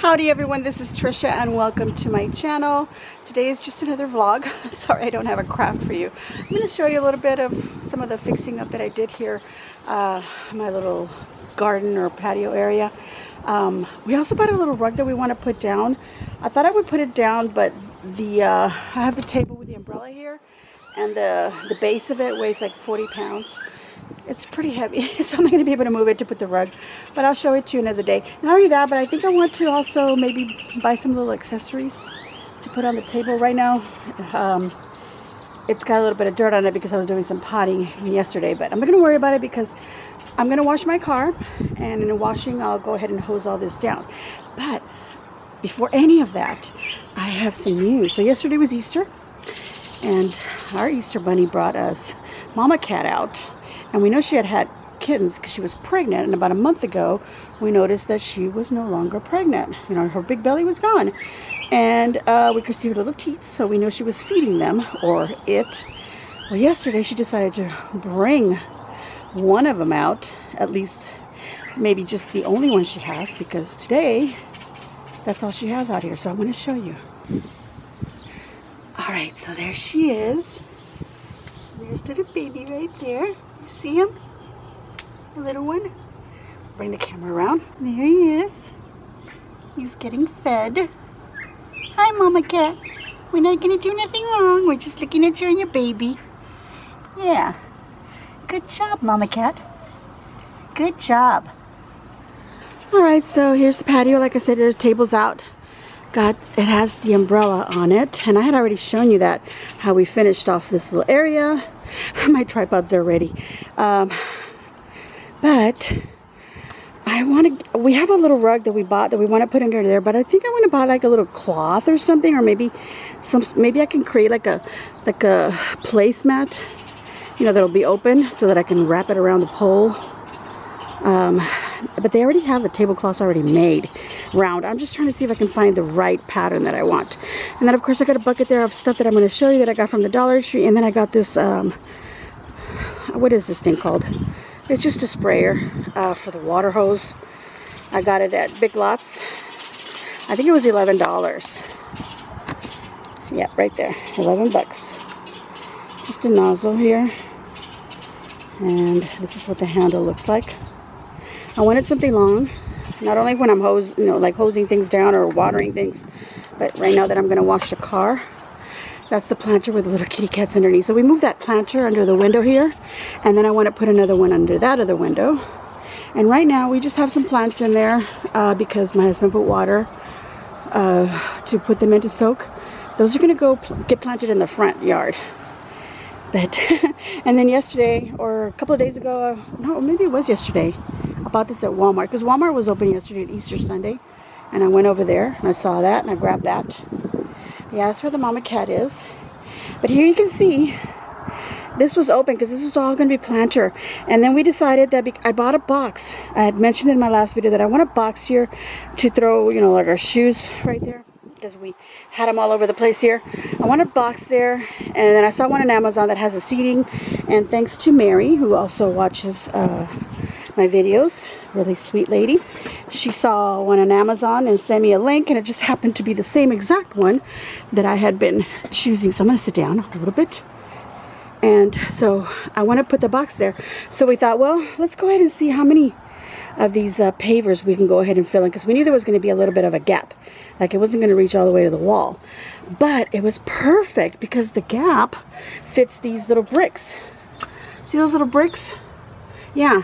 Howdy everyone, this is Trisha and welcome to my channel. Today is just another vlog. Sorry I don't have a craft for you. I'm going to show you a little bit of some of the fixing up that I did here, my little garden or patio area. We also bought a little rug that we want to put down. I thought I would put it down, but I have the table with the umbrella here, and the base of it weighs like 40 pounds. It's pretty heavy, so I'm not going to be able to move it to put the rug, but I'll show it to you another day. Not only that, but I think I want to also maybe buy some little accessories to put on the table. Right now, it's got a little bit of dirt on it because I was doing some potting yesterday, but I'm not going to worry about it because I'm going to wash my car, and in the washing, I'll go ahead and hose all this down. But before any of that, I have some news. So yesterday was Easter, and our Easter bunny brought us Mama Cat out. And we know she had kittens because she was pregnant, and about a month ago we noticed that she was no longer pregnant. You know, her big belly was gone, and we could see her little teats, so we know she was feeding them, or it. Well, yesterday she decided to bring one of them out, at least maybe just the only one she has, because today that's all she has out here. So I'm going to show you. All right, so there she is. There's little baby right there. See him? The little one? Bring the camera around. There he is. He's getting fed. Hi, Mama Cat. We're not going to do nothing wrong. We're just looking at you and your baby. Yeah. Good job, Mama Cat. Good job. Alright, so here's the patio. Like I said, there's tables out. It has the umbrella on it, and I had already shown you that, how we finished off this little area. My tripod's there ready. But we have a little rug that we bought that we want to put under there, but I think I want to buy like a little cloth or something, or maybe I can create like a placemat, you know, that'll be open so that I can wrap it around the pole. But they already have the tablecloths already made round. I'm just trying to see if I can find the right pattern that I want. And then of course I got a bucket there of stuff that I'm going to show you that I got from the Dollar Tree. And then I got this, what is this thing called? It's just a sprayer for the water hose. I got it at Big Lots. I think it was $11. Yeah, right there, 11 bucks. Just a nozzle here. And this is what the handle looks like. I wanted something long, not only when I'm hosing things down or watering things, but right now that I'm going to wash the car. That's the planter with the little kitty cats underneath. So we moved that planter under the window here, and then I want to put another one under that other window. And right now we just have some plants in there because my husband put water to put them in to soak. Those are going to go get planted in the front yard. But and then yesterday, or a couple of days ago, no, maybe it was yesterday, I bought this at Walmart, because Walmart was open yesterday at Easter Sunday, and I went over there and I saw that and I grabbed that. Yeah, that's where the Mama Cat is. But here you can see this was open because this was all going to be planter. And then we decided that I bought a box. I had mentioned in my last video that I want a box here to throw, you know, like our shoes right there, because we had them all over the place here. I want a box there, and then I saw one on Amazon that has a seating, and thanks to Mary, who also watches my videos, really sweet lady, she saw one on Amazon and sent me a link, and it just happened to be the same exact one that I had been choosing. So I'm going to sit down a little bit, and so I want to put the box there. So we thought, well, let's go ahead and see how many of these pavers we can go ahead and fill in, because we knew there was going to be a little bit of a gap, like it wasn't going to reach all the way to the wall, but it was perfect because the gap fits these little bricks. See those little bricks? Yeah,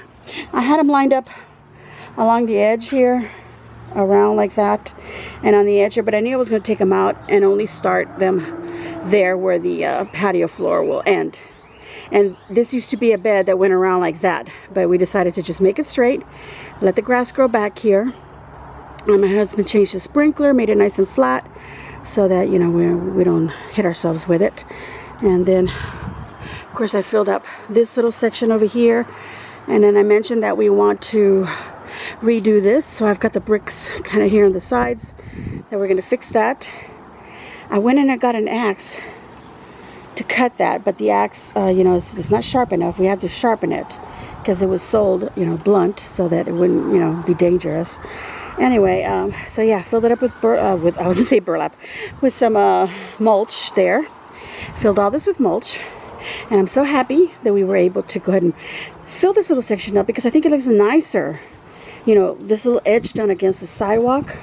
I had them lined up along the edge here, around like that, and on the edge here, but I knew I was going to take them out and only start them there where the patio floor will end. And this used to be a bed that went around like that, but we decided to just make it straight, let the grass grow back here. And my husband changed the sprinkler, made it nice and flat so that, you know, we don't hit ourselves with it. And then of course I filled up this little section over here, and then I mentioned that we want to redo this, so I've got the bricks kind of here on the sides that we're going to fix that. I went and I got an axe to cut that, but the axe, you know, it's not sharp enough. We have to sharpen it because it was sold, you know, blunt, so that it wouldn't, you know, be dangerous. Anyway, so yeah, filled it up with I was gonna say burlap, with some mulch there. Filled all this with mulch, and I'm so happy that we were able to go ahead and fill this little section up because I think it looks nicer. You know, this little edge done against the sidewalk,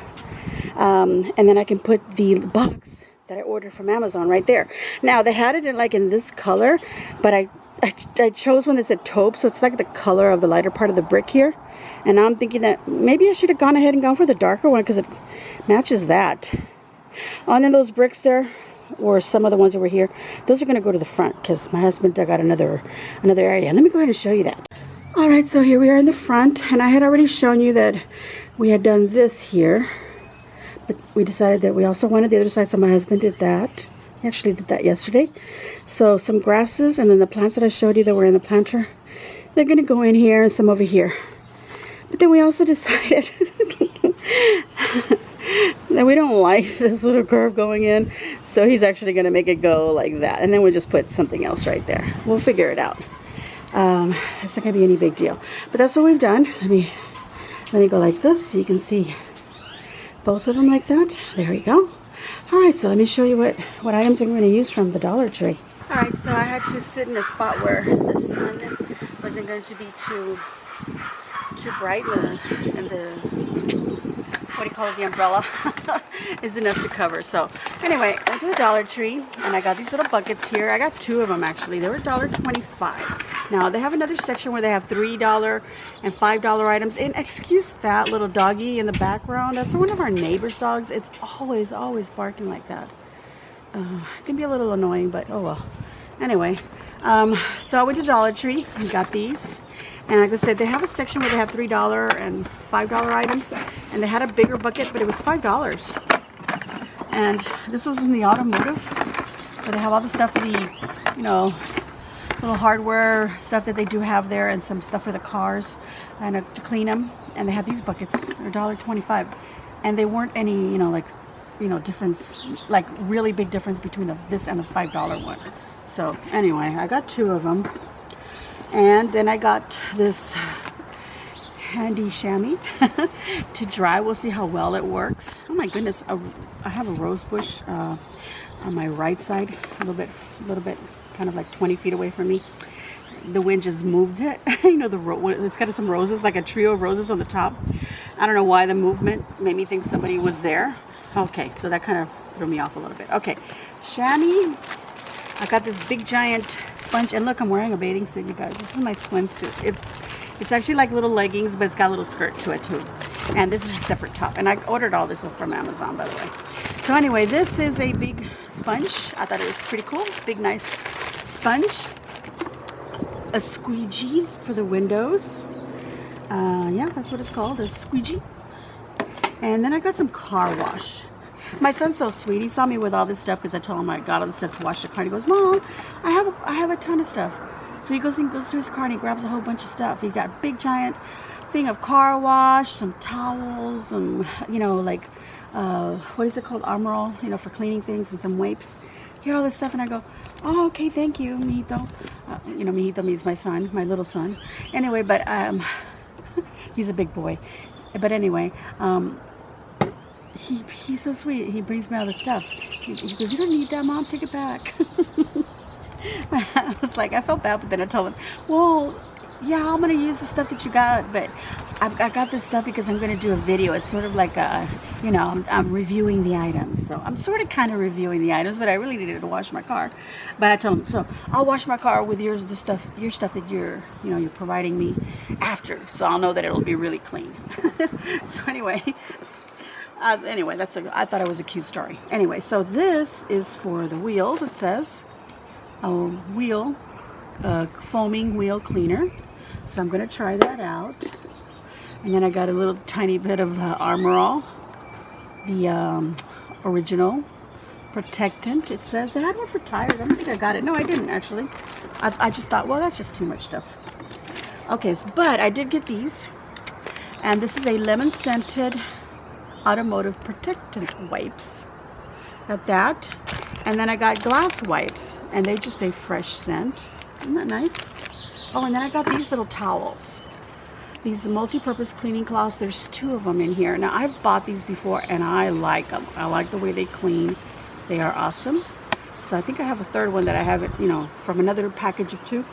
and then I can put the box that I ordered from Amazon right there. Now they had it in like in this color, but I chose one that said taupe, so it's like the color of the lighter part of the brick here. And now I'm thinking that maybe I should have gone ahead and gone for the darker one because it matches that. Oh, and then those bricks there, or some of the ones that were here, those are going to go to the front because my husband dug out another area. Let me go ahead and show you that. All right, so here we are in the front, and I had already shown you that we had done this here, but we decided that we also wanted the other side, so my husband did that. He actually did that yesterday. So some grasses, and then the plants that I showed you that were in the planter, they're going to go in here and some over here. But then we also decided that we don't like this little curve going in, so he's actually going to make it go like that, and then we'll just put something else right there. We'll figure it out. It's not going to be any big deal, but that's what we've done. Let me go like this so you can see both of them like that. There we go. All right, so let me show you what items I'm going to use from the Dollar Tree. All right, so I had to sit in a spot where the sun wasn't going to be too bright, and the what do you call it, the umbrella is enough to cover. So anyway, I went to the Dollar Tree and I got these little buckets here. I got two of them actually. They were $1.25. Now they have another section where they have $3 and $5 items. And excuse that little doggy in the background. That's one of our neighbor's dogs. It's always barking like that. It can be a little annoying, but oh well. Anyway, so I went to Dollar Tree and got these. And like I said, they have a section where they have $3 and $5 items. And they had a bigger bucket, but it was $5. And this was in the automotive. So they have all the stuff for the, you know, little hardware stuff that they do have there, and some stuff for the cars and to clean them. And they had these buckets. They're $1.25. And they weren't any, you know, like, you know, difference, like really big difference between this and the $5 one. So anyway, I got two of them. And then I got this handy chamois to dry. We'll see how well it works. Oh my goodness, I have a rose bush on my right side, a little bit, kind of like 20 feet away from me. The wind just moved it. You know, it's got some roses, like a trio of roses on the top. I don't know why the movement made me think somebody was there. Okay, so that kind of threw me off a little bit. Okay, chamois. I got this big giant sponge, and look, I'm wearing a bathing suit, you guys. This is my swimsuit. It's actually like little leggings, but it's got a little skirt to it too. And this is a separate top. And I ordered all this from Amazon, by the way. So anyway, this is a big sponge. I thought it was pretty cool. Big, nice sponge. A squeegee for the windows. Yeah, that's what it's called, a squeegee. And then I got some car wash. My son's so sweet. He saw me with all this stuff because I told him I got all this stuff to wash the car. And he goes, Mom, I have a ton of stuff. So he goes to his car and he grabs a whole bunch of stuff. He got a big giant thing of car wash, some towels, some, you know, like, what is it called? Armor All, you know, for cleaning things, and some wipes. He had all this stuff, and I go, oh, okay, thank you, mijito. You know, mijito means my son, my little son. Anyway, but he's a big boy. But anyway, he's so sweet. He brings me all the stuff. He goes, you don't need that, Mom, take it back. I was like, I felt bad, but then I told him, well, yeah, I'm going to use the stuff that you got, but I got this stuff because I'm going to do a video. It's sort of like, you know, I'm reviewing the items. So I'm sort of kind of reviewing the items, but I really needed to wash my car. But I told him, so I'll wash my car with your stuff that you're providing me after. So I'll know that it'll be really clean. So anyway, I thought it was a cute story. Anyway, so this is for the wheels. It says a foaming wheel cleaner. So I'm going to try that out. And then I got a little tiny bit of Armor All, the original protectant. It says they had one for tires. I don't think I got it. No, I didn't actually. I just thought, well, that's just too much stuff. Okay, but I did get these. And this is a lemon scented automotive protectant wipes. Got that. And then I got glass wipes, and they just say fresh scent. Isn't that nice? Oh, and then I got these little towels. these multi-purpose cleaning cloths. There's 2 of them in here. Now I've bought these before and I like them. I like the way they clean. They are awesome. So I think I have a 3rd one that I haven't, you know, from another package of 2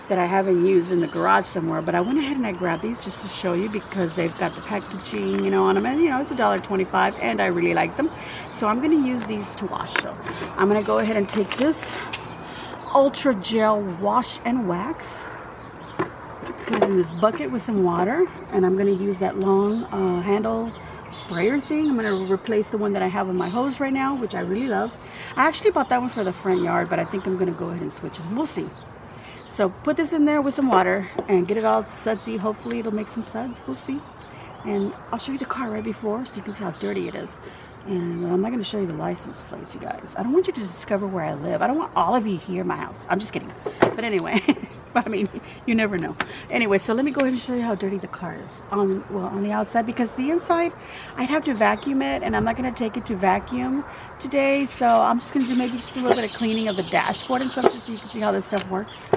that I haven't used in the garage somewhere. But I went ahead and I grabbed these just to show you because they've got the packaging, you know, on them. And, you know, it's $1.25 and I really like them. So I'm going to use these to wash. So I'm going to go ahead and take this Ultra Gel Wash and Wax. Put it in this bucket with some water. And I'm going to use that long handle sprayer thing. I'm going to replace the one that I have on my hose right now, which I really love. I actually bought that one for the front yard, but I think I'm going to go ahead and switch them. We'll see. So put this in there with some water and get it all sudsy. Hopefully it'll make some suds. We'll see. And I'll show you the car right before so you can see how dirty it is. And I'm not going to show you the license plates, you guys. I don't want you to discover where I live. I don't want all of you here in my house. I'm just kidding. But anyway, I mean, you never know. Anyway, so let me go ahead and show you how dirty the car is on the outside, because the inside, I'd have to vacuum it, and I'm not going to take it to vacuum today. So I'm just going to do maybe just a little bit of cleaning of the dashboard and stuff, just so you can see how this stuff works,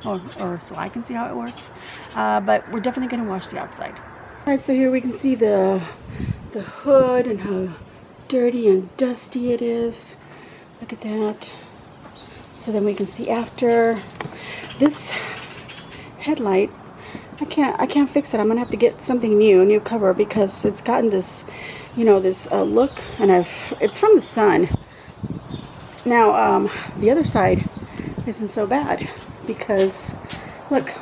or so I can see how it works. But we're definitely going to wash the outside. All right, so here we can see the hood and how dirty and dusty it is. Look at that. So then we can see after this headlight, I can't fix it. I'm gonna have to get something new, a new cover, because it's gotten this, you know, this look, and it's from the sun. Now the other side isn't so bad because look,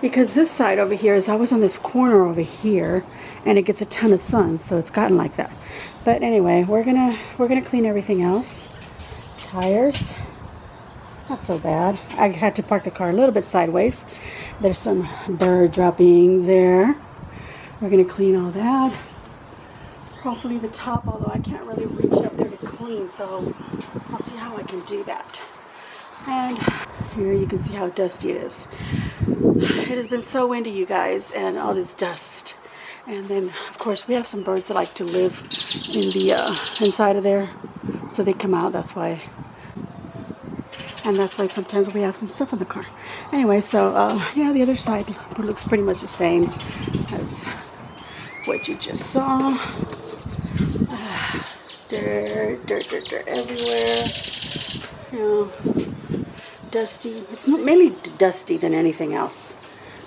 because this side over here is always on this corner over here, and it gets a ton of sun, so it's gotten like that. But anyway, we're gonna clean everything else. Tires, not so bad. I had to park the car a little bit sideways. There's some bird droppings there. We're gonna clean all that. Hopefully the top, although I can't really reach up there to clean, so I'll see how I can do that. And here you can see how dusty it is. It has been so windy, you guys, and all this dust. And then, of course, we have some birds that like to live in the inside of there, so they come out. That's why. And that's why sometimes we have some stuff in the car. Anyway, so yeah, the other side looks pretty much the same as what you just saw. Dirt everywhere. You know, dusty. It's mainly dusty than anything else.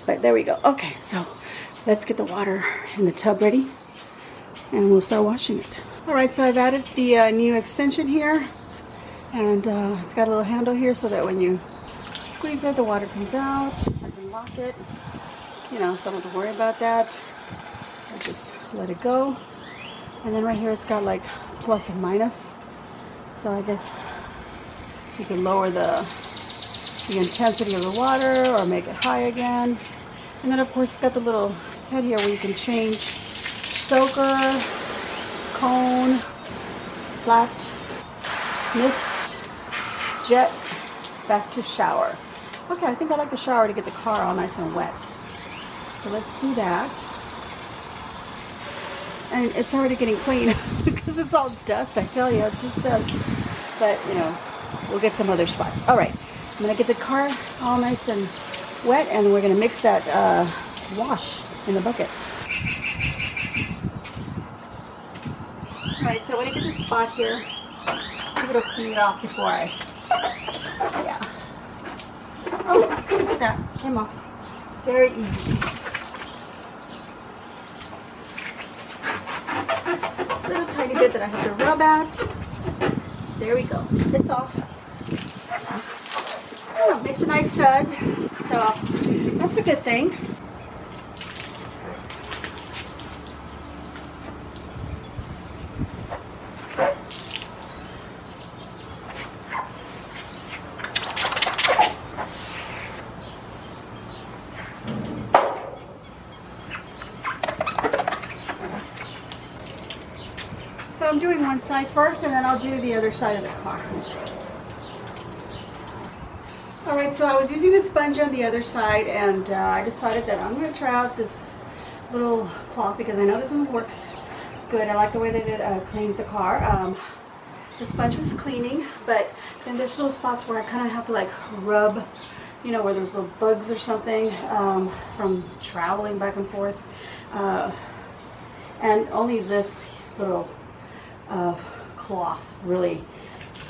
But there we go. Okay, so let's get the water in the tub ready, and we'll start washing it. All right, so I've added the new extension here, and it's got a little handle here so that when you squeeze it, the water comes out. I can lock it. You know, so I don't have to worry about that. I just let it go. And then right here, it's got like plus and minus. So I guess you can lower the intensity of the water or make it high again. And then of course it's got the little head here where you can change soaker, cone, flat, mist, jet, back to shower. Okay, I think I like the shower to get the car all nice and wet. So let's do that. And it's already getting clean because it's all dust, I tell you, it's just dust. But, you know, we'll get some other spots. All right, I'm gonna get the car all nice and wet, and we're gonna mix that wash in the bucket. All right, so when I get this spot here, see if it'll clean it off before I, yeah. Oh, look at that, came off. Very easy. Little tiny bit that I have to rub at. There we go, it's off. Oh, makes a nice sud, so that's a good thing. So I'm doing one side first, and then I'll do the other side of the car. Alright, so I was using the sponge on the other side, and I decided that I'm going to try out this little cloth because I know this one works good. I like the way that it cleans the car. The sponge was cleaning, but then there's little spots where I kind of have to like rub you know, where there's little bugs or something from traveling back and forth. And only this little cloth really,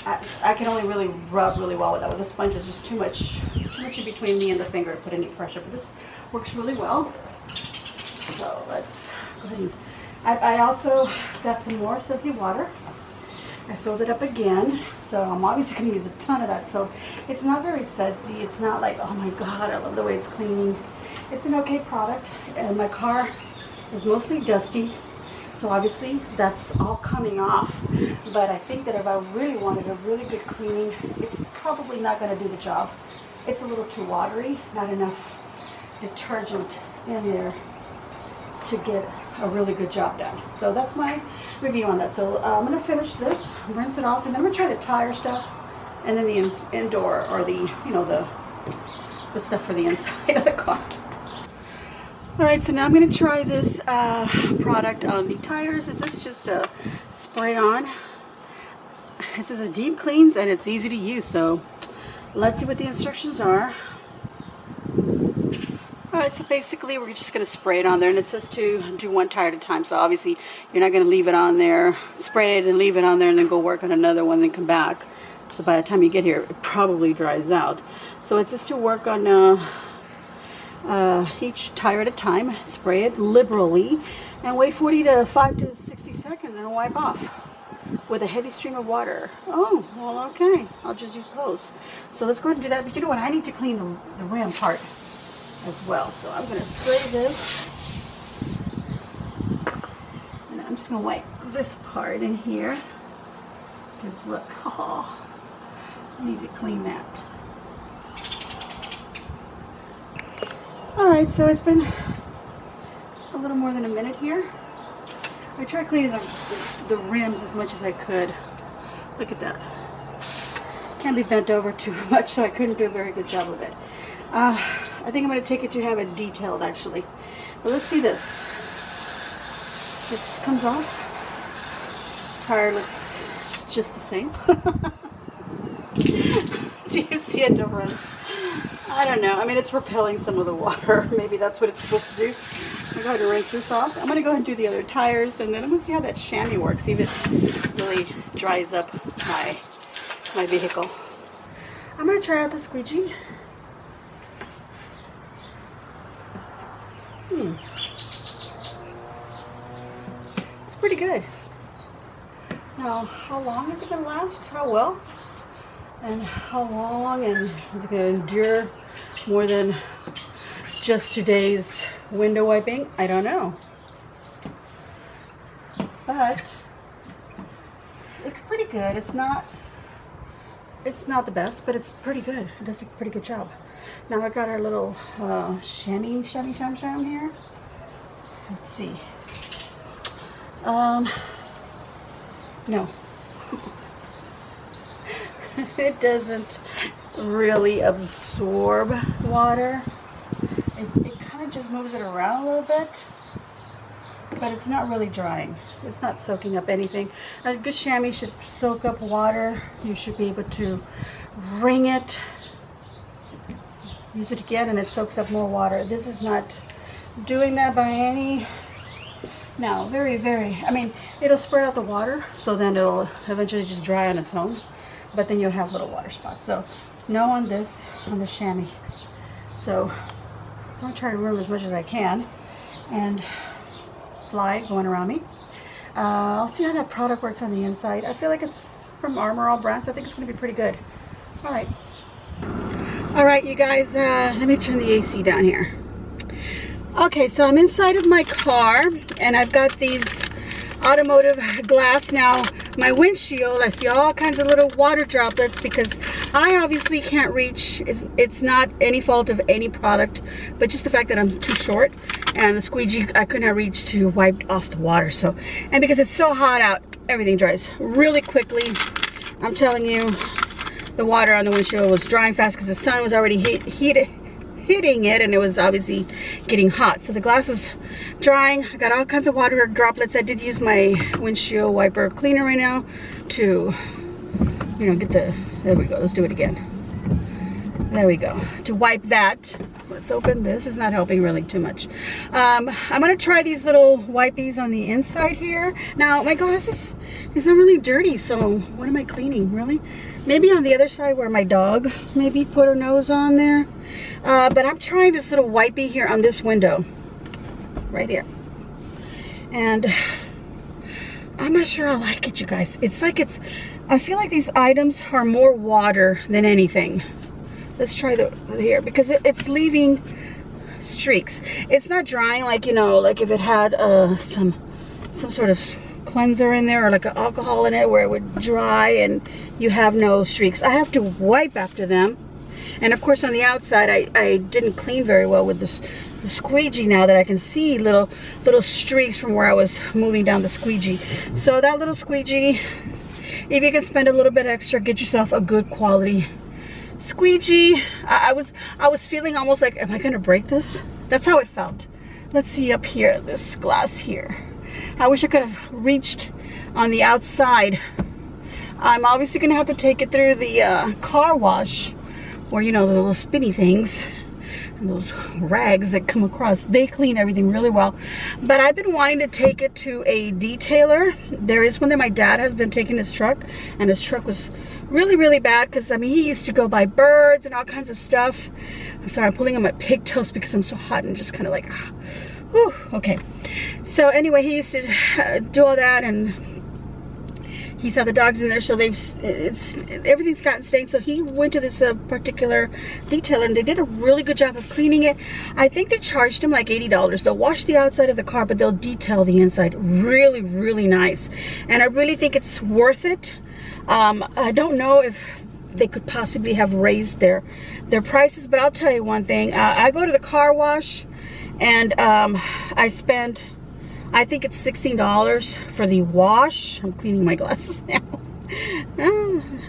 I can only really rub really well with that. With the sponge is just too much in between me and the finger to put any pressure. But this works really well. So let's go ahead and, I also got some more sudsy water. I filled it up again, so I'm obviously going to use a ton of that. So it's not very sudsy. It's not like, oh my god, I love the way it's cleaning. It's an okay product, and my car is mostly dusty, so obviously that's all coming off. But I think that if I really wanted a really good cleaning, it's probably not going to do the job. It's a little too watery, not enough detergent in there to get a really good job done. So that's my review on that. So I'm going to finish this, rinse it off, and then I'm going to try the tire stuff, and then the indoor, or the, you know, the stuff for the inside of the car. Alright, so now I'm going to try this product on the tires. This is just a spray on. It says it deep cleans and it's easy to use, so let's see what the instructions are. Alright, so basically we're just going to spray it on there, and it says to do one tire at a time, so obviously you're not going to leave it on there, spray it and leave it on there and then go work on another one, then come back. So by the time you get here, it probably dries out. So it says to work on each tire at a time, spray it liberally, and wait 45 to 60 seconds and wipe off with a heavy stream of water. Oh, well, okay. I'll just use hose. So let's go ahead and do that. But you know what? I need to clean the rim part as well. So I'm going to spray this. And I'm just going to wipe this part in here. Because look, oh, I need to clean that. Alright, so it's been a little more than a minute here. I tried cleaning the rims as much as I could. Look at that. Can't be bent over too much, so I couldn't do a very good job of it. I think I'm going to take it to have it detailed, actually. But let's see this. This comes off. Tire looks just the same. Do you see a difference? I don't know. I mean, it's repelling some of the water. Maybe that's what it's supposed to do. I'm going to rinse this off. I'm going to go ahead and do the other tires, and then I'm going to see how that chamois works, see if it really dries up my vehicle. I'm going to try out the squeegee. It's pretty good. Now, how long is it going to last? How well? And how long, and is it going to endure more than just today's window wiping? I don't know. But it's pretty good. It's not the best, but it's pretty good. It does a pretty good job. Now I got our little sham here. Let's see. No. It doesn't really absorb water. It kind of just moves it around a little bit, but it's not really drying. It's not soaking up anything. A good chamois should soak up water. You should be able to wring it, use it again, and it soaks up more water. This is not doing that by any. No, very, I mean, it'll spread out the water, so then it'll eventually just dry on its own. But then you'll have little water spots. So no on this, on the chamois. So I'm going to try to remove as much as I can and fly going around me. I'll see how that product works on the inside. I feel like it's from Armor All brand, so I think it's going to be pretty good. Alright, you guys, let me turn the AC down here. Okay, so I'm inside of my car, and I've got these automotive glass. Now, my windshield, I see all kinds of little water droplets because I obviously can't reach. It's not any fault of any product, but just the fact that I'm too short, and the squeegee I could not reach to wipe off the water. So, and because it's so hot out, everything dries really quickly. I'm telling you, the water on the windshield was drying fast because the sun was already hitting it, and it was obviously getting hot. So the glass was drying. I got all kinds of water droplets. I did use my windshield wiper cleaner right now to, you know, get the, there we go, let's do it again. There we go. To wipe that, let's open this. It's not helping really too much. I'm gonna try these little wipies on the inside here. Now my glass is not really dirty, so what am I cleaning, really? Maybe on the other side where my dog maybe put her nose on there. But I'm trying this little wipey here on this window, right here. And I'm not sure I like it, you guys. It's like I feel like these items are more water than anything. Let's try the here, because it's leaving streaks. It's not drying like, you know, like if it had some sort of cleanser in there or like an alcohol in it where it would dry and you have no streaks. I have to wipe after them. And of course on the outside I didn't clean very well with the squeegee now that I can see little streaks from where I was moving down the squeegee. So that little squeegee, if you can spend a little bit extra, get yourself a good quality squeegee. I was feeling almost like, am I gonna break this? That's how it felt. Let's see up here, this glass here. I wish I could have reached on the outside. I'm obviously gonna have to take it through the car wash, or you know, the little spinny things, and those rags that come across. They clean everything really well. But I've been wanting to take it to a detailer. There is one that my dad has been taking his truck, and his truck was really bad, because I mean he used to go by birds and all kinds of stuff. I'm sorry, I'm pulling on my pigtails because I'm so hot and just kind of like whew, okay. So anyway, he used to do all that, and he saw the dogs in there, so everything's gotten stained. So he went to this particular detailer, and they did a really good job of cleaning it. I think they charged him like $80. They'll wash the outside of the car, but they'll detail the inside really nice. And I really think it's worth it. I don't know if they could possibly have raised their prices, but I'll tell you one thing. I go to the car wash, and I spend, I think it's $16 for the wash. I'm cleaning my glasses now.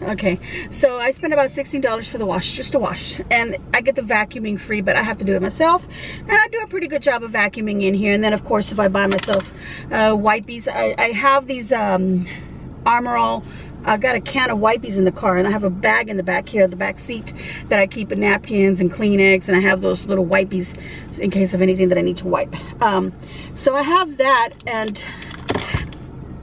Okay, so I spend about $16 for the wash, just to wash, and I get the vacuuming free, but I have to do it myself, and I do a pretty good job of vacuuming in here. And then of course, if I buy myself wipies, I have these Armor All. I've got a can of wipies in the car, and I have a bag in the back here, the back seat, that I keep napkins and Kleenex, and I have those little wipies in case of anything that I need to wipe. So I have that, and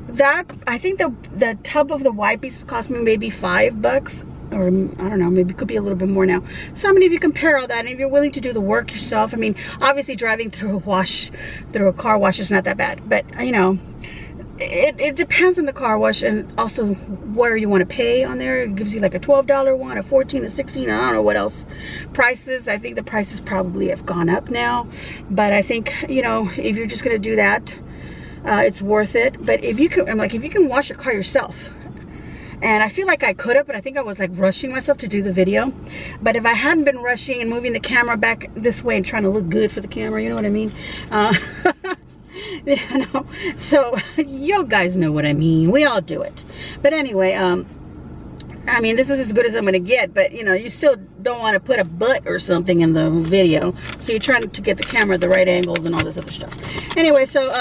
that, I think the tub of the wipies cost me maybe $5, or I don't know, maybe it could be a little bit more now. So I mean, if you compare all that, and if you're willing to do the work yourself, I mean, obviously driving through a car wash is not that bad, but you know, it depends on the car wash, and also where you want to pay on there. It gives you like a $12 one, a $14, a $16, I don't know what else prices. I think the prices probably have gone up now, but I think, you know, if you're just gonna do that, it's worth it. But if you can, I'm like, if you can wash your car yourself, and I feel like I could have, but I think I was like rushing myself to do the video. But if I hadn't been rushing and moving the camera back this way and trying to look good for the camera, you know what I mean? You know, so you guys know what I mean. We all do it. But anyway, I mean, this is as good as I'm gonna get, but you know, you still don't want to put a butt or something in the video, so you're trying to get the camera at the right angles and all this other stuff. Anyway, so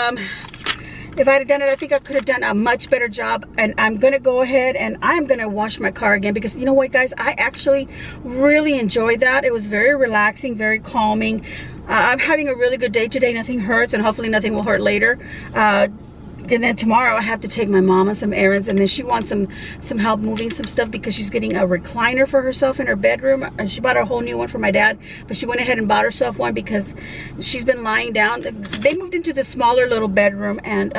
if I'd have done it, I think I could have done a much better job. And I'm gonna go ahead and I'm gonna wash my car again, because you know what, guys, I actually really enjoyed that. It was very relaxing, very calming. I'm having a really good day today. Nothing hurts, and hopefully nothing will hurt later. And then tomorrow I have to take my mom on some errands, and then she wants some help moving some stuff, because she's getting a recliner for herself in her bedroom. And she bought a whole new one for my dad, but she went ahead and bought herself one because she's been lying down. They moved into this smaller little bedroom, and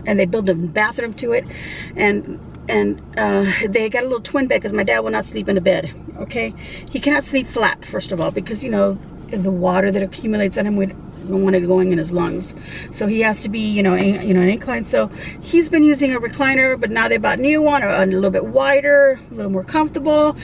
they built a bathroom to it, and they got a little twin bed, because my dad will not sleep in a bed. Okay, he cannot sleep flat, first of all, because you know, the water that accumulates on him, we don't want it going in his lungs, so he has to be, you know, an incline. So he's been using a recliner, but now they bought a new one, a little bit wider, a little more comfortable.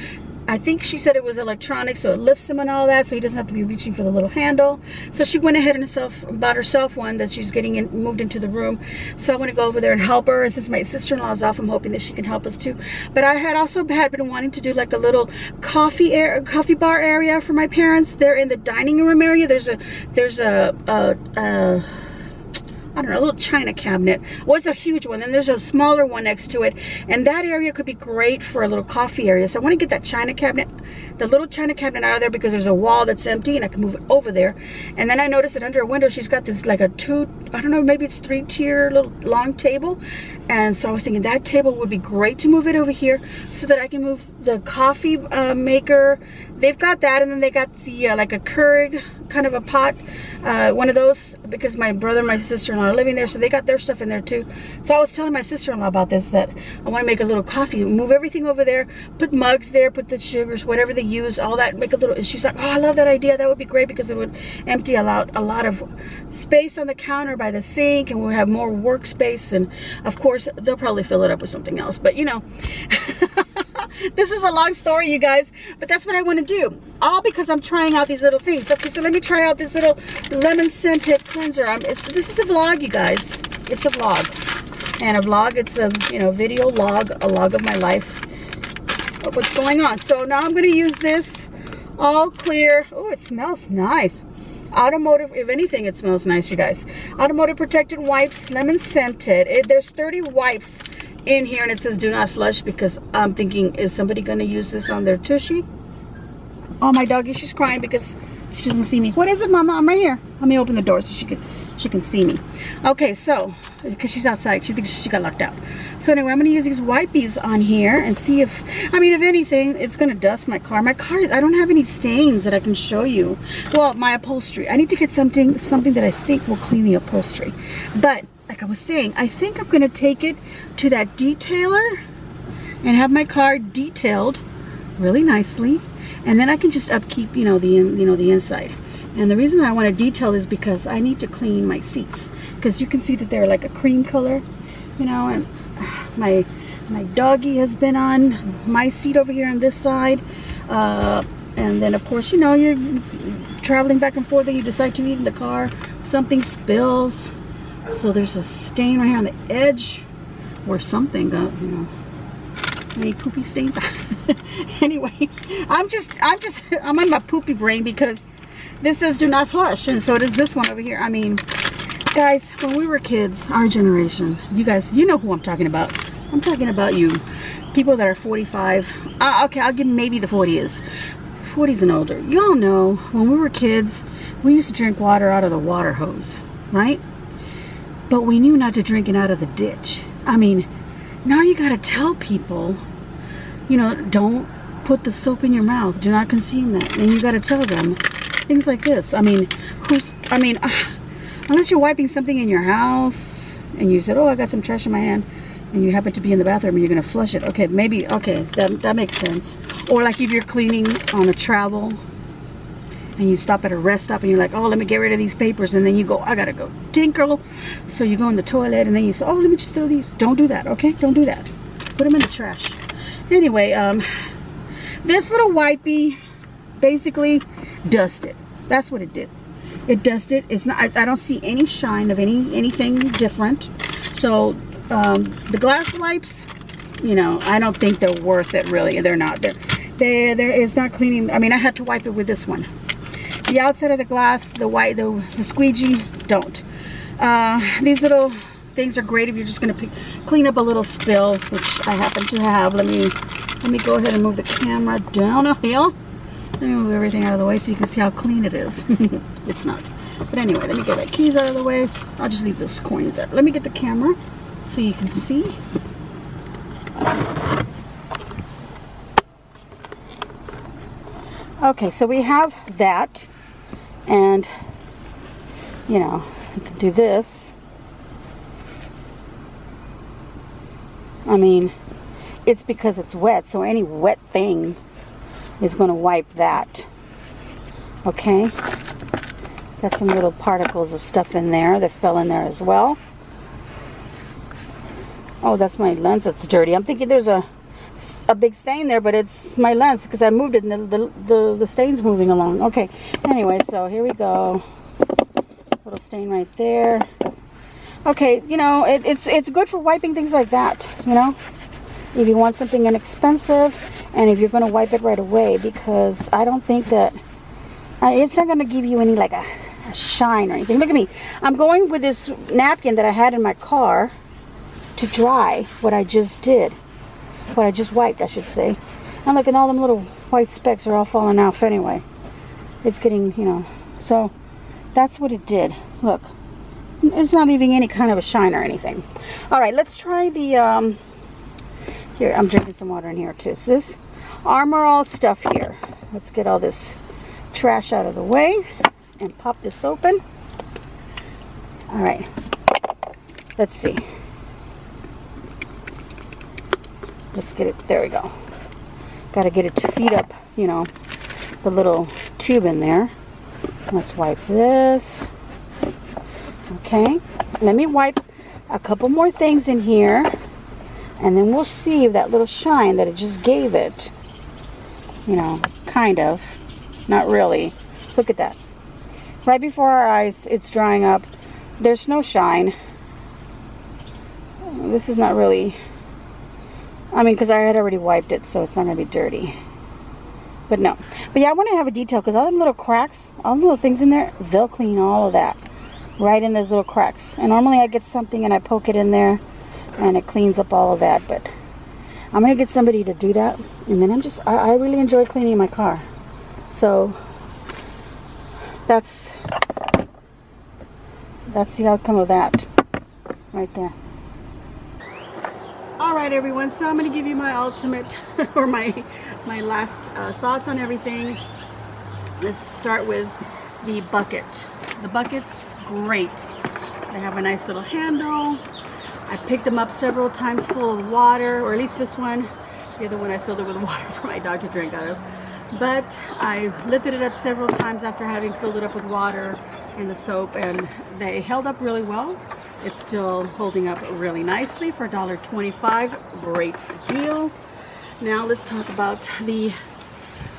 I think she said it was electronic, so it lifts him and all that, so he doesn't have to be reaching for the little handle. So she went ahead and bought herself one that she's getting moved into the room. So I want to go over there and help her. And since my sister-in-law's off, I'm hoping that she can help us too. But I had also been wanting to do like a little coffee bar area for my parents. They're in the dining room area. There's a I I don't know, a little china cabinet. Well, it's a huge one. Then there's a smaller one next to it. And that area could be great for a little coffee area. So I want to get that china cabinet, the little china cabinet out of there, because there's a wall that's empty and I can move it over there. And then I noticed that under a window, she's got this like a I don't know, maybe it's 3-tier little long table. And so I was thinking that table would be great to move it over here so that I can move the coffee maker. They've got that, and then they got the like a Keurig kind of a pot, one of those, because my brother and my sister-in-law are living there, so they got their stuff in there too. So I was telling my sister-in-law about this, that I want to make a little coffee, move everything over there, put mugs there, put the sugars, whatever they use, all that, make a little. And she's like, oh, I love that idea. That would be great, because it would empty a lot of space on the counter by the sink, and we'll have more workspace. And of course they'll probably fill it up with something else, but you know. This is a long story, you guys, but that's what I want to do, all because I'm trying out these little things. Okay, so let me try out this little lemon scented cleanser. This is a vlog, you guys. It's a vlog, and a vlog, it's a, you know, video log, a log of my life, of what's going on. So now I'm going to use this all clear. Oh, it smells nice. Automotive, if anything, it smells nice, you guys. Automotive protected wipes, lemon scented. There's 30 wipes in here, and it says do not flush, because I'm thinking, is somebody going to use this on their tushy? Oh, my doggy, she's crying because she doesn't see me. What is it, Mama? I'm right here. Let me open the door so she can see me. Okay, so because she's outside, she thinks she got locked out. So anyway, I'm going to use these wipies on here and see if, I mean, if anything, it's going to dust my car. My car, I don't have any stains that I can show you. Well, my upholstery, I need to get something that I think will clean the upholstery. But like I was saying, I think I'm going to take it to that detailer and have my car detailed really nicely, and then I can just upkeep, you know, the inside. And the reason I want to detail is because I need to clean my seats, because you can see that they're like a cream color, you know, and my doggy has been on my seat over here on this side, and then of course, you know, you're traveling back and forth and you decide to eat in the car, something spills. So there's a stain right here on the edge where something got, you know, any poopy stains. Anyway, I'm on my poopy brain, because this says do not flush, and so does this one over here. I mean, guys, when we were kids, our generation, you guys, you know who I'm talking about. I'm talking about you people that are 45. Okay, I'll give maybe the 40s and older. Y'all know when we were kids, we used to drink water out of the water hose, right? But we knew not to drink it out of the ditch. I mean, now you gotta tell people, you know, don't put the soap in your mouth. Do not consume that. And you gotta tell them things like this. I mean, unless you're wiping something in your house and you said, oh, I got some trash in my hand, and you happen to be in the bathroom and you're gonna flush it. Okay, maybe, okay, that makes sense. Or like if you're cleaning on a travel and you stop at a rest stop and you're like, oh, let me get rid of these papers, and then you go, I gotta go tinkle. So you go in the toilet and then you say, oh, let me just throw these. Don't do that, okay? Don't do that. Put them in the trash. Anyway, this little wipey basically dusted. That's what it did. It dusted. It's not, I don't see any shine of anything different. So the glass wipes, you know, I don't think they're worth it, really. They're not. It's not cleaning. I mean, I had to wipe it with this one. The outside of the glass, the squeegee, don't. These little things are great if you're just going to clean up a little spill, which I happen to have. Let me go ahead and move the camera down a hill. Let me move everything out of the way so you can see how clean it is. It's not. But anyway, let me get the keys out of the way. I'll just leave those coins there. Let me get the camera so you can see. Okay, so we have that, and you know, you can do this. I mean, it's because it's wet, so any wet thing is going to wipe that. Okay, got some little particles of stuff in there that fell in there as well. Oh, that's my lens that's dirty. I'm thinking there's a big stain there, but it's my lens because I moved it and the stain's moving along. Okay, anyway, so here we go. Little stain right there. Okay, you know, it's good for wiping things like that, you know, if you want something inexpensive and if you're going to wipe it right away, because I don't think that it's not going to give you any like a a shine or anything. Look at me. I'm going with this napkin that I had in my car to dry what I just did. What I just wiped, I should say. And look, and all them little white specks are all falling off anyway. It's getting, you know, so that's what it did. Look, it's not leaving any kind of a shine or anything. All right, let's try the, here, I'm drinking some water in here too. So this Armor All stuff here. Let's get all this trash out of the way and pop this open. All right, let's see. Let's get it, there we go. Got to get it to feed up, you know, the little tube in there. Let's wipe this. Okay, let me wipe a couple more things in here, and then we'll see if that little shine that it just gave it, you know, kind of, not really. Look at that. Right before our eyes, it's drying up. There's no shine. This is not really, I mean, because I had already wiped it, so it's not going to be dirty. But no. But yeah, I want to have a detail, because all them little cracks, all the little things in there, they'll clean all of that. Right in those little cracks. And normally I get something and I poke it in there, and it cleans up all of that. But I'm going to get somebody to do that. And then I really enjoy cleaning my car. So that's the outcome of that right there. All right, everyone, so I'm going to give you my ultimate or my last thoughts on everything. Let's start with the bucket. The bucket's great. They have a nice little handle. I picked them up several times full of water, or at least this one. The other one I filled it with water for my dog to drink out of. But I lifted it up several times after having filled it up with water and the soap, and they held up really well. It's still holding up really nicely for $1.25. Great deal. Now let's talk about the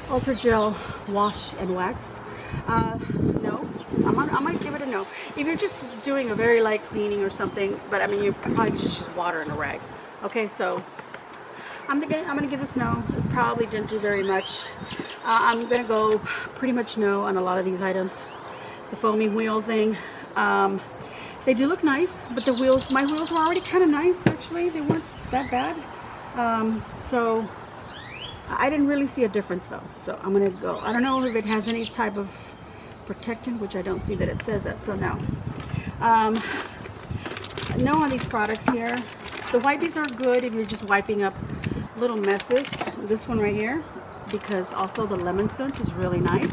Ultra Gel Wash and Wax. No, I'm gonna give it a no. If you're just doing a very light cleaning or something, but I mean, you probably just use water and a rag. Okay, so I'm gonna give this no. It probably didn't do very much. I'm gonna go pretty much no on a lot of these items. The foamy wheel thing, they do look nice, but the wheels, my wheels were already kind of nice actually. They weren't that bad. So I didn't really see a difference though. So I'm gonna go. I don't know if it has any type of protectant, which I don't see that it says that. So no. No on these products here. The wipes are good if you're just wiping up little messes. This one right here, because also the lemon scent is really nice.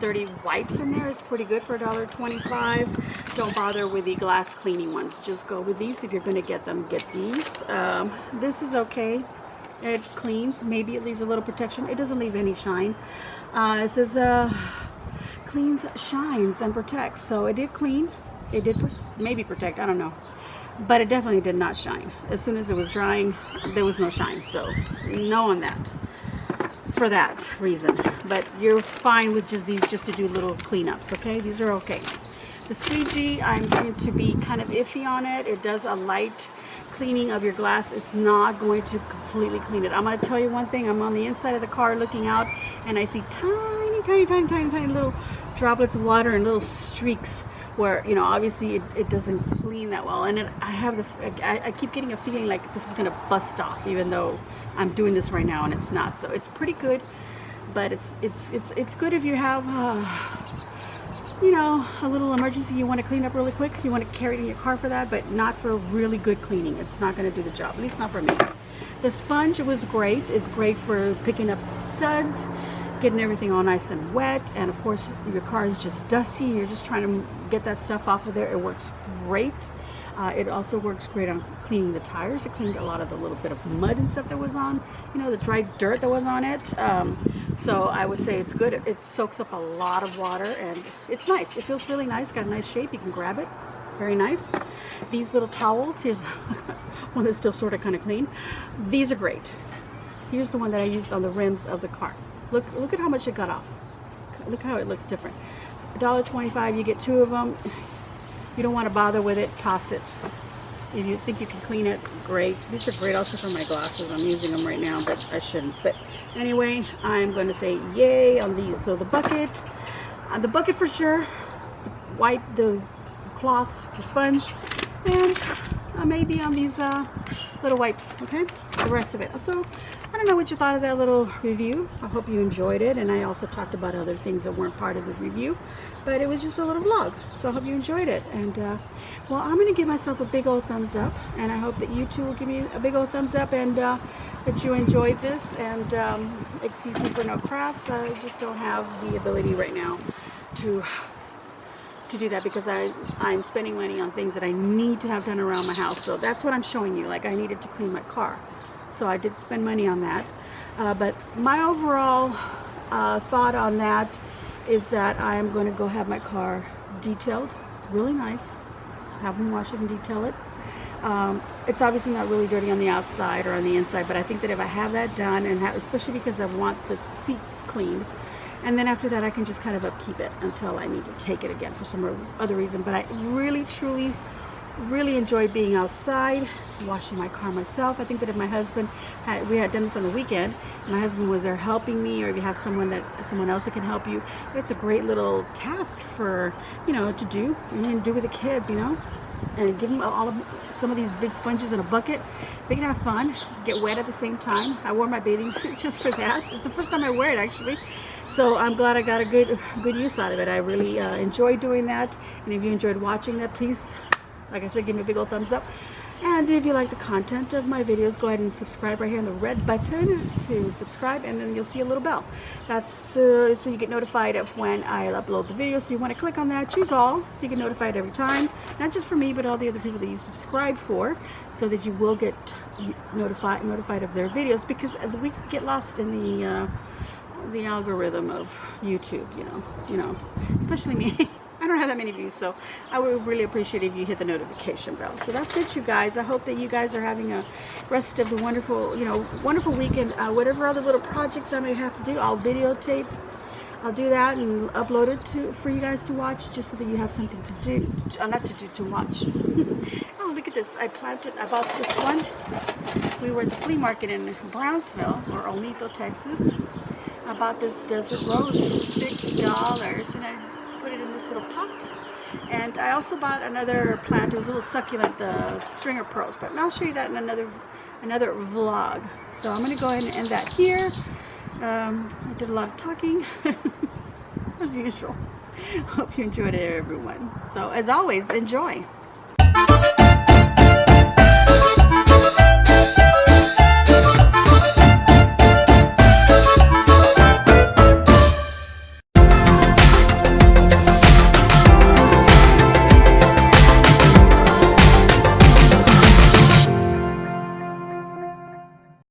30 wipes in there is pretty good for $1.25. Don't bother with the glass cleaning ones. Just go with these if you're going to get them. Get these. This is okay. It cleans. Maybe it leaves a little protection. It doesn't leave any shine. It says cleans, shines, and protects. So it did clean. It did maybe protect. I don't know. But it definitely did not shine. As soon as it was drying, there was no shine. So no on that. For that reason. But you're fine with just these, just to do little cleanups. Okay, these are okay. The squeegee, I'm going to be kind of iffy on it. It does a light cleaning of your glass. It's not going to completely clean it. I'm going to tell you one thing. I'm on the inside of the car looking out, and I see tiny little droplets of water and little streaks where, you know, obviously it doesn't clean that well. And I keep getting a feeling like this is going to bust off, even though I'm doing this right now and it's not. So it's pretty good, but it's good if you have you know, a little emergency, you want to clean up really quick, you want to carry it in your car for that, but not for really good cleaning. It's not going to do the job, at least not for me. The sponge was great. It's great for picking up the suds, getting everything all nice and wet, and of course your car is just dusty, you're just trying to get that stuff off of there. It works great. It also works great on cleaning the tires. It cleaned a lot of the little bit of mud and stuff that was on, you know, the dry dirt that was on it. So I would say it's good. It soaks up a lot of water, and it's nice. It feels really nice. Got a nice shape. You can grab it. Very nice. These little towels, here's one that's still sort of kind of clean. These are great. Here's the one that I used on the rims of the car. Look at how much it got off. Look how it looks different. $1.25, you get 2 of them. You don't want to bother with it, toss it. If you think you can clean it, great. These are great also for my glasses. I'm using them right now, but I shouldn't. But anyway, I'm going to say yay on these. So the bucket for sure. wipe, the cloths, the sponge, and maybe on these little wipes, okay? The rest of it. So I don't know what you thought of that little review. I hope you enjoyed it, and I also talked about other things that weren't part of the review, but it was just a little vlog, so I hope you enjoyed it. And well, I'm gonna give myself a big old thumbs up, and I hope that you too will give me a big old thumbs up, and that you enjoyed this. And excuse me for no crafts, I just don't have the ability right now to do that, because I'm spending money on things that I need to have done around my house. So that's what I'm showing you. Like, I needed to clean my car, so I did spend money on that. But my overall thought on that is that I am going to go have my car detailed really nice, have them wash it and detail it. It's obviously not really dirty on the outside or on the inside, but I think that if I have that done, and especially because I want the seats cleaned, and then after that I can just kind of upkeep it until I need to take it again for some other reason. But I really, truly, really enjoy being outside, washing my car myself. I think that if my husband we had done this on the weekend, my husband was there helping me, or if you have someone else that can help you, it's a great little task for, you know, to do, and do with the kids, you know, and give them some of these big sponges in a bucket. They can have fun, get wet at the same time. I wore my bathing suit just for that. It's the first time I wear it, actually. So I'm glad I got a good use out of it. I really enjoyed doing that. And if you enjoyed watching that, please, like I said, give me a big old thumbs up. And if you like the content of my videos, go ahead and subscribe right here on the red button to subscribe, and then you'll see a little bell. That's so you get notified of when I upload the video. So you want to click on that, choose all, so you get notified every time. Not just for me, but all the other people that you subscribe for, so that you will get notified of their videos, because we get lost in the algorithm of YouTube, you know, especially me. I don't have that many views, so I would really appreciate if you hit the notification bell. So that's it, you guys. I hope that you guys are having a rest of the wonderful weekend. Whatever other little projects I may have to do, I'll videotape. I'll do that and upload it for you guys to watch, just so that you have something to do, to watch. Oh, look at this! I bought this one. We were at the flea market in Brownsville, or Olito, Texas. I bought this desert rose for $6, and I put it in this little pot. And I also bought another plant. It was a little succulent, the stringer pearls, but I'll show you that in another vlog. So I'm going to go ahead and end that here. I did a lot of talking as usual. Hope you enjoyed it, everyone. So as always, enjoy.